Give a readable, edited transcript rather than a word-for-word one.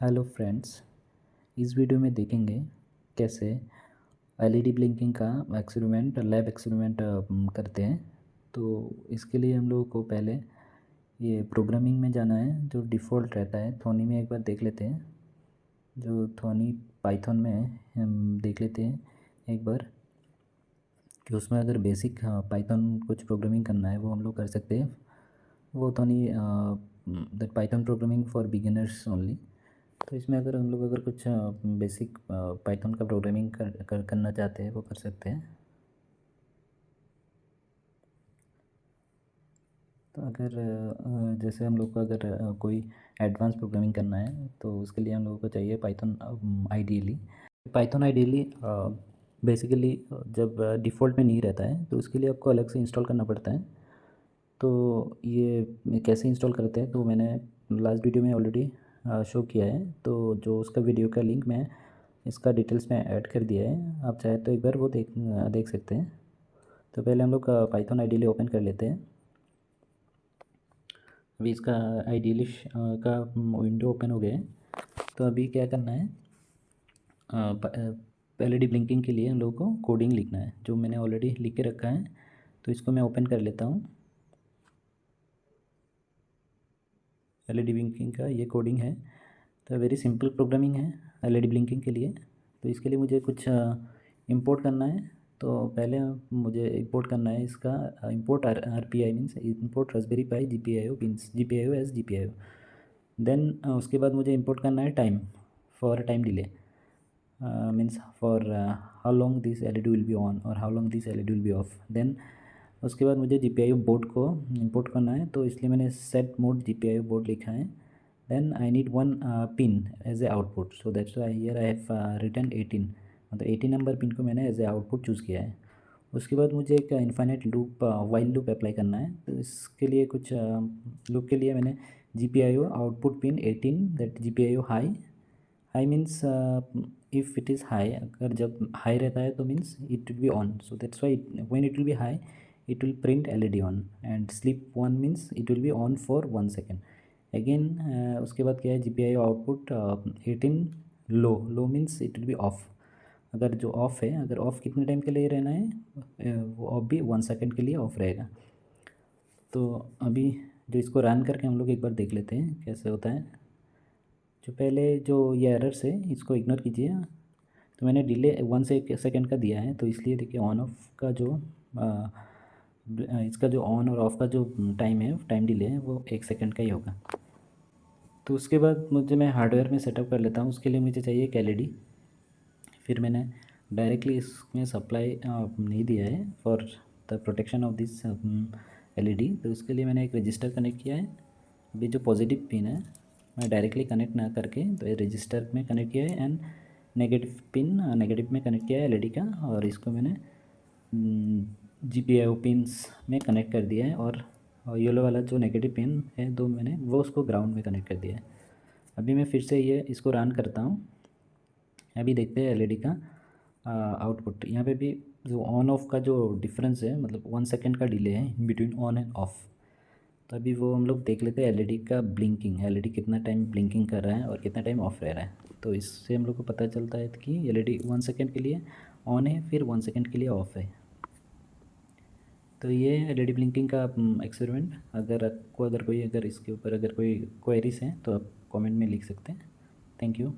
Hello friends, इस video में देखेंगे कैसे एलईडी ब्लिंकिंग का एक्सपेरिमेंट लैब एक्सपेरिमेंट करते हैं। तो इसके लिए हम लोगों को पहले ये प्रोग्रामिंग में जाना है, जो डिफ़ॉल्ट रहता है। थोनी में एक बार देख लेते हैं, जो थोनी पाइथन में है, हम देख लेते हैं एक बार कि उसमें अगर बेसिक पाइथन कुछ प्रोग्रामिंग करना है वो हम लोग कर सकते हैं। वो Thonny that Python programming for beginners only. तो इसमें अगर कुछ बेसिक पाइथन का प्रोग्रामिंग करना चाहते हैं वो कर सकते हैं। तो अगर जैसे हम लोग को अगर कोई एडवांस प्रोग्रामिंग करना है तो उसके लिए हम लोगों को चाहिए Python ideally. Python ideally basically जब डिफ़ॉल्ट में नहीं रहता है तो उसके लिए आपको अलग से इंस्टॉल करना पड़ता है। तो ये कैसे इंस्टॉल करते हैं तो मैंने लास्ट वीडियो में ऑलरेडी शो किया है। तो जो उसका वीडियो का लिंक मैं इसका डिटेल्स में ऐड कर दिया है, आप चाहे तो एक बार वो देख सकते हैं। तो पहले हम लोग पाइथन आइडियली ओपन कर लेते हैं। अभी इसका आइडियली का विंडो ओपन हो गया है। तो अभी क्या करना है, एलईडी ब्लिंकिंग के लिए हम लोगों को कोडिंग लिखना है, जो मैंने ऑलरेडी लिख के रखा है। तो इसको मैं ओपन कर लेता हूँ। एलईडी ब्लिंकिंग का ये कोडिंग है। तो वेरी सिंपल प्रोग्रामिंग है एलईडी ब्लिंकिंग के लिए। तो इसके लिए मुझे कुछ इंपोर्ट करना है। तो पहले मुझे इंपोर्ट करना है इसका import R P I means import raspberry pi G P I O means G P I O as G P I O. Then उसके बाद मुझे इंपोर्ट करना है time for time delay means for how long this LED will be on और how long this LED will be off. Then उसके बाद मुझे G P I O board को इंपोर्ट करना है। तो इसलिए मैंने set mode G P I O board लिखा है। then I need one pin as a output, so that's why here I have written 18, मतलब 18 नंबर पिन को मैंने एज ए आउटपुट चूज़ किया है। उसके बाद मुझे एक infinite loop while loop apply करना है। तो इसके लिए कुछ लूप के लिए मैंने G P I O output pin 18 that G P I O high. High means if it is high, अगर जब हाई रहता है तो means it will be on, so that's why when it will be high it will print L E D on and slip one means it will be on for 1 second again. उसके बाद क्या है, G P I output 18 low. Low means it will be of. अगर जो of है, अगर of कितने time के लिए रहना है, वो ऑफ भी 1 सेकेंड के लिए ऑफ रहेगा। तो अभी जो इसको रन करके हम लोग एक बार देख लेते हैं कैसे होता है। जो पहले जो ये एरर्स है इसको इग्नोर कीजिए। तो मैंने डिले 1 सेकेंड का दिया है, तो इसलिए देखिए ऑन ऑफ का जो इसका जो ऑन और ऑफ का जो टाइम है, टाइम डिले है, वो 1 सेकेंड का ही होगा। तो उसके बाद मैं हार्डवेयर में सेटअप कर लेता हूँ। उसके लिए मुझे चाहिए एक एलईडी। फिर मैंने डायरेक्टली इसमें सप्लाई नहीं दिया है for the protection of this LED. तो उसके लिए मैंने एक रजिस्टर कनेक्ट किया है। अभी जो पॉजिटिव पिन है मैं डायरेक्टली कनेक्ट ना करके तो ये रजिस्टर में कनेक्ट किया है, एंड नेगेटिव पिन नेगेटिव में कनेक्ट किया है एलईडी का, और इसको मैंने G P I O pins में कनेक्ट कर दिया है। और येलो वाला जो नेगेटिव पिन है दो मैंने वो उसको ग्राउंड में कनेक्ट कर दिया है। अभी मैं फिर से ये इसको रन करता हूँ। अभी देखते हैं एलईडी का आउटपुट। यहाँ पे भी जो ऑन ऑफ का जो डिफरेंस है, मतलब 1 सेकेंड का डिले है in between on end of. तो अभी वो हम लोग देख लेते हैं एलईडी का ब्लिंकिंग, एलईडी कितना टाइम ब्लिंकिंग कर रहा है और कितना टाइम ऑफ रह रहा है। तो इससे हम लोग को पता चलता है कि एलईडी 1 सेकेंड के लिए ऑन है, फिर 1 सेकेंड के लिए ऑफ है। तो ये एलईडी ब्लिंकिंग का एक्सपेरिमेंट। अगर आपको अगर इसके ऊपर अगर कोई क्वेरीज हैं तो आप कमेंट में लिख सकते हैं। Thank you.